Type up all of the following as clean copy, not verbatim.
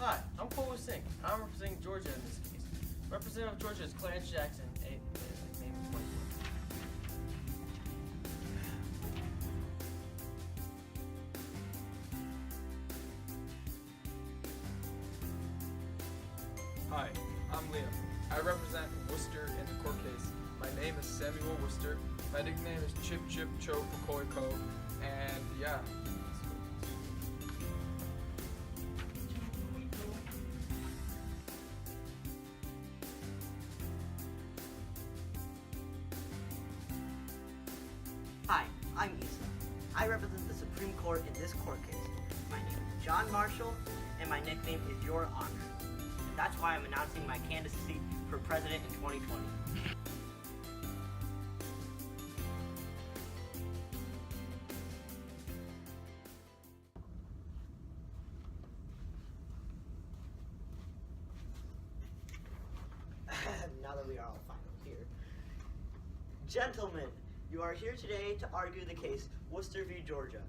Hi, I'm Cole Singh. I'm representing Georgia in this case. Representative of Georgia is Clarence Jackson, name is Michael. Hi, I'm Liam. I represent Worcester in the court case. My name is Samuel Worcester. My nickname is Chip Chip Cho Pokoi Ko. And yeah. Hi, I'm Iesa. I represent the Supreme Court in this court case. My name is John Marshall, and my nickname is Your Honor. And that's why I'm announcing my candidacy for president in 2020. Now that we are all finally here. Gentlemen, you are here today to argue the case Worcester v. Georgia.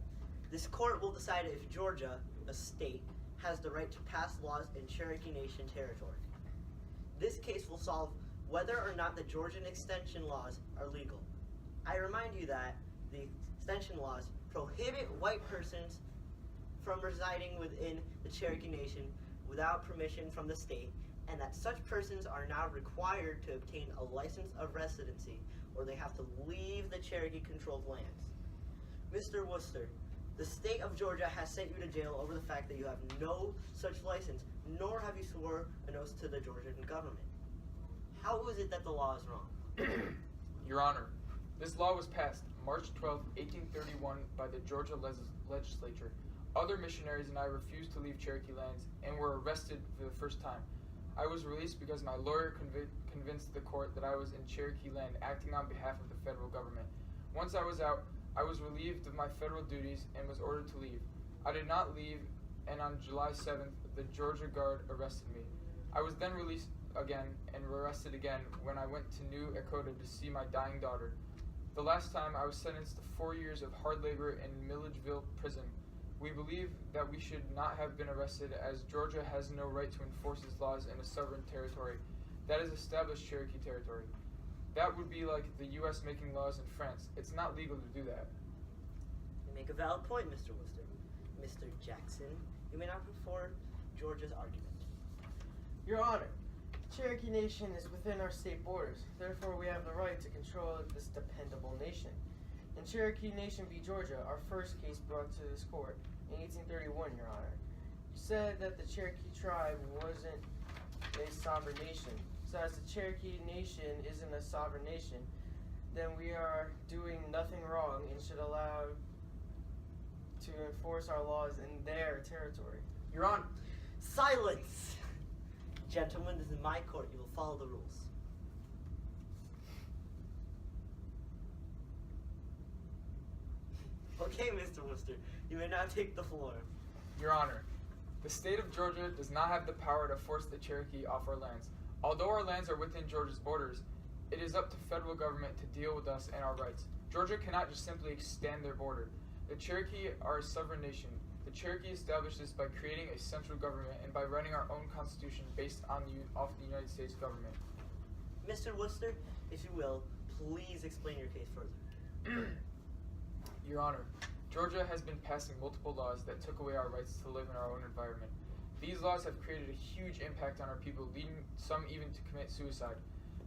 This court will decide if Georgia, a state, has the right to pass laws in Cherokee Nation territory. This case will solve whether or not the Georgian extension laws are legal. I remind you that the extension laws prohibit white persons from residing within the Cherokee Nation without permission from the state, and that such persons are now required to obtain a license of residency, or they have to leave the Cherokee-controlled lands. Mr. Worcester, the state of Georgia has sent you to jail over the fact that you have no such license, nor have you swore an oath to the Georgian government. How is it that the law is wrong? Your Honor, this law was passed March 12, 1831 by the Georgia legislature. Other missionaries and I refused to leave Cherokee lands and were arrested for the first time. I was released because my lawyer convinced the court that I was in Cherokee land acting on behalf of the federal government. Once I was out, I was relieved of my federal duties and was ordered to leave. I did not leave, and on July 7th, the Georgia Guard arrested me. I was then released again and arrested again when I went to New Echota to see my dying daughter. The last time I was sentenced to 4 years of hard labor in Milledgeville prison. We believe that we should not have been arrested, as Georgia has no right to enforce its laws in a sovereign territory that is established Cherokee territory. That would be like the U.S. making laws in France. It's not legal to do that. You make a valid point, Mr. Worcester. Mr. Jackson, you may now put forward Georgia's argument. Your Honor, Cherokee Nation is within our state borders. Therefore, we have the right to control this dependable nation. In Cherokee Nation v. Georgia, our first case brought to this court in 1831, Your Honor, you said that the Cherokee tribe wasn't a sovereign nation. So as the Cherokee Nation isn't a sovereign nation, then we are doing nothing wrong and should allow to enforce our laws in their territory. Your Honor. Silence! Gentlemen, this is my court. You will follow the rules. Okay, Mr. Worcester, you may now take the floor. Your Honor, the state of Georgia does not have the power to force the Cherokee off our lands. Although our lands are within Georgia's borders, it is up to federal government to deal with us and our rights. Georgia cannot just simply extend their border. The Cherokee are a sovereign nation. The Cherokee established this by creating a central government and by writing our own constitution based off the United States government. Mr. Worcester, if you will, please explain your case further. Your Honor, Georgia has been passing multiple laws that took away our rights to live in our own environment. These laws have created a huge impact on our people, leading some even to commit suicide.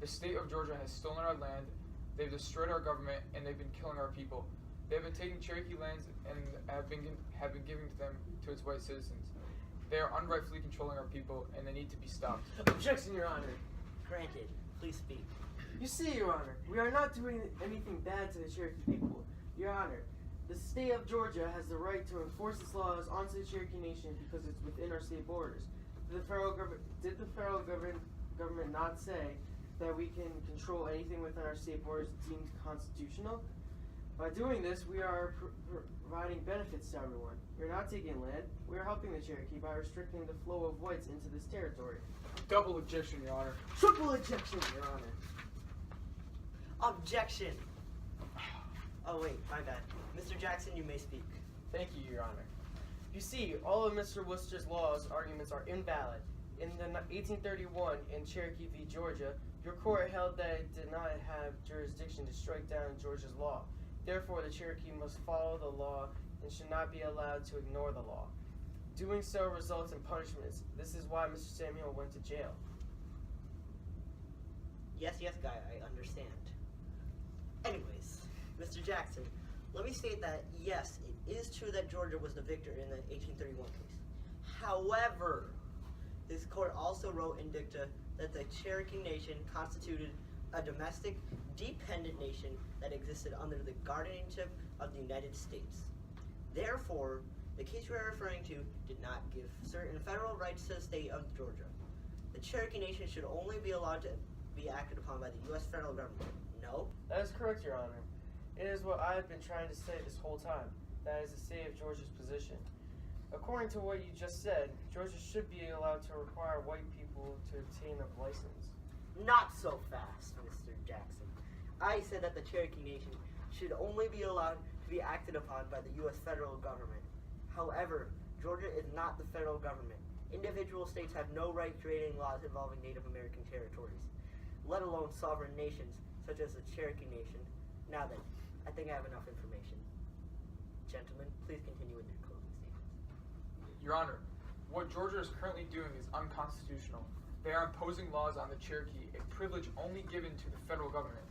The state of Georgia has stolen our land, they've destroyed our government, and they've been killing our people. They have been taking Cherokee lands and have been giving them to its white citizens. They are unrightfully controlling our people, and they need to be stopped. Objection, Your Honor. Granted. Please speak. You see, Your Honor, we are not doing anything bad to the Cherokee people. Your Honor, the state of Georgia has the right to enforce its laws onto the Cherokee Nation because it's within our state borders. Did the federal government not say that we can control anything within our state borders deemed constitutional? By doing this, we are providing benefits to everyone. We are not taking land. We are helping the Cherokee by restricting the flow of whites into this territory. Double objection, Your Honor. Triple objection, Your Honor. Objection. Oh wait, my bad. Mr. Jackson, you may speak. Thank you, Your Honor. You see, all of Mr. Worcester's law's arguments are invalid. In the 1831 in Cherokee v. Georgia, your court held that it did not have jurisdiction to strike down Georgia's law. Therefore, the Cherokee must follow the law and should not be allowed to ignore the law. Doing so results in punishments. This is why Mr. Samuel went to jail. Yes, guy, I understand. Anyways, Mr. Jackson, let me state that, yes, it is true that Georgia was the victor in the 1831 case. However, this court also wrote in dicta that the Cherokee Nation constituted a domestic, dependent nation that existed under the guardianship of the United States. Therefore, the case we are referring to did not give certain federal rights to the state of Georgia. The Cherokee Nation should only be allowed to be acted upon by the U.S. federal government. No? That is correct, Your Honor. It is what I have been trying to say this whole time. That is the state of Georgia's position. According to what you just said, Georgia should be allowed to require white people to obtain a license. Not so fast, Mr. Jackson. I said that the Cherokee Nation should only be allowed to be acted upon by the U.S. federal government. However, Georgia is not the federal government. Individual states have no right creating laws involving Native American territories, let alone sovereign nations such as the Cherokee Nation. Now then, I think I have enough information. Gentlemen, please continue with your closing statements. Your Honor, what Georgia is currently doing is unconstitutional. They are imposing laws on the Cherokee, a privilege only given to the federal government.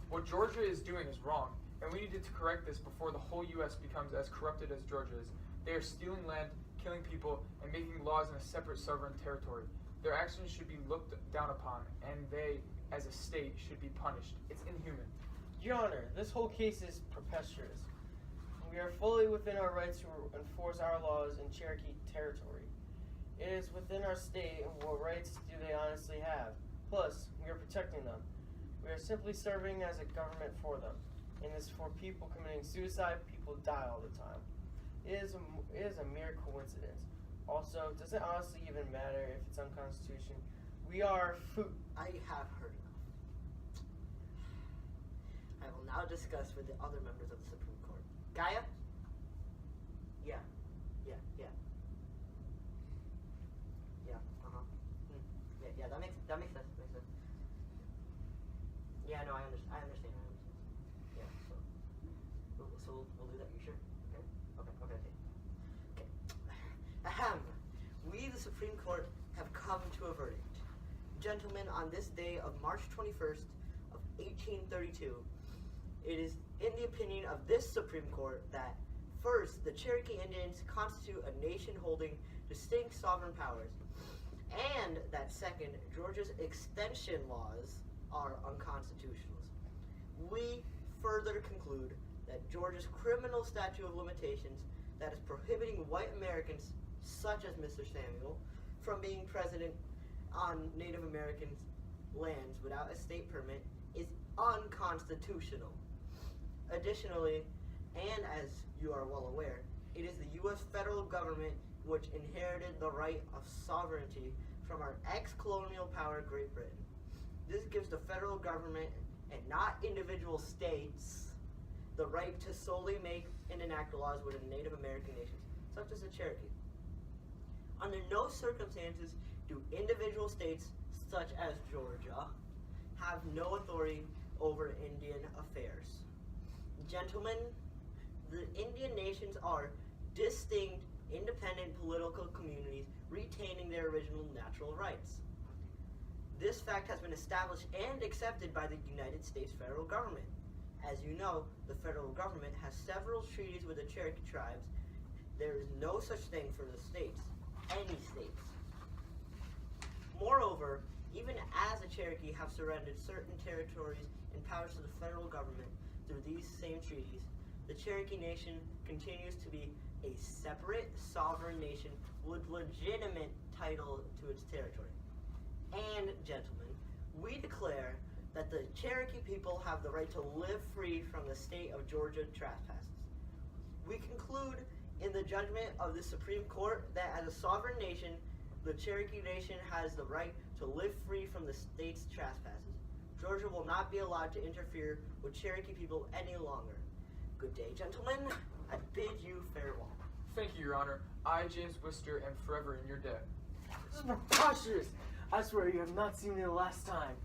What Georgia is doing is wrong, and we needed to correct this before the whole U.S. becomes as corrupted as Georgia is. They are stealing land, killing people, and making laws in a separate sovereign territory. Their actions should be looked down upon, and they, as a state, should be punished. It's inhuman. Your Honor, this whole case is preposterous. We are fully within our rights to enforce our laws in Cherokee territory. It is within our state, and what rights do they honestly have? Plus, we are protecting them. We are simply serving as a government for them. And it's for people committing suicide, people die all the time. It is a mere coincidence. Also, does it honestly even matter if it's unconstitutional? We are food. I have heard enough. I will now discuss with the other members of the Supreme Court. Gaia? Yeah, that makes sense. Yeah, no, I understand. Yeah, so we'll do that. You sure? Okay. Ahem. We, the Supreme Court, have come to a verdict. Gentlemen, on this day of March 21st of 1832, it is in the opinion of this Supreme Court that, first, the Cherokee Indians constitute a nation holding distinct sovereign powers, and that second, Georgia's extension laws are unconstitutional. We further conclude that Georgia's criminal statute of limitations that is prohibiting white Americans, such as Mr. Samuel, from being president on Native American lands without a state permit is unconstitutional. Additionally, and as you are well aware, it is the U.S. federal government which inherited the right of sovereignty from our ex-colonial power, Great Britain. This gives the federal government, and not individual states, the right to solely make and enact laws within Native American nations, such as the Cherokee. Under no circumstances do individual states, such as Georgia, have no authority over Indian affairs. Gentlemen, the Indian nations are distinct, independent political communities retaining their original natural rights. This fact has been established and accepted by the United States federal government. As you know, the federal government has several treaties with the Cherokee tribes. There is no such thing for the states, any states. Moreover, even as the Cherokee have surrendered certain territories and powers to the federal government through these same treaties, the Cherokee Nation continues to be a separate sovereign nation with legitimate title to its territory. And, gentlemen, we declare that the Cherokee people have the right to live free from the state of Georgia trespasses. We conclude in the judgment of the Supreme Court that as a sovereign nation, the Cherokee Nation has the right to live free from the state's trespasses. Georgia will not be allowed to interfere with Cherokee people any longer. Good day, gentlemen. I bid you farewell. Thank you, Your Honor. I, James Worcester, am forever in your debt. This is preposterous. I swear you have not seen me the last time.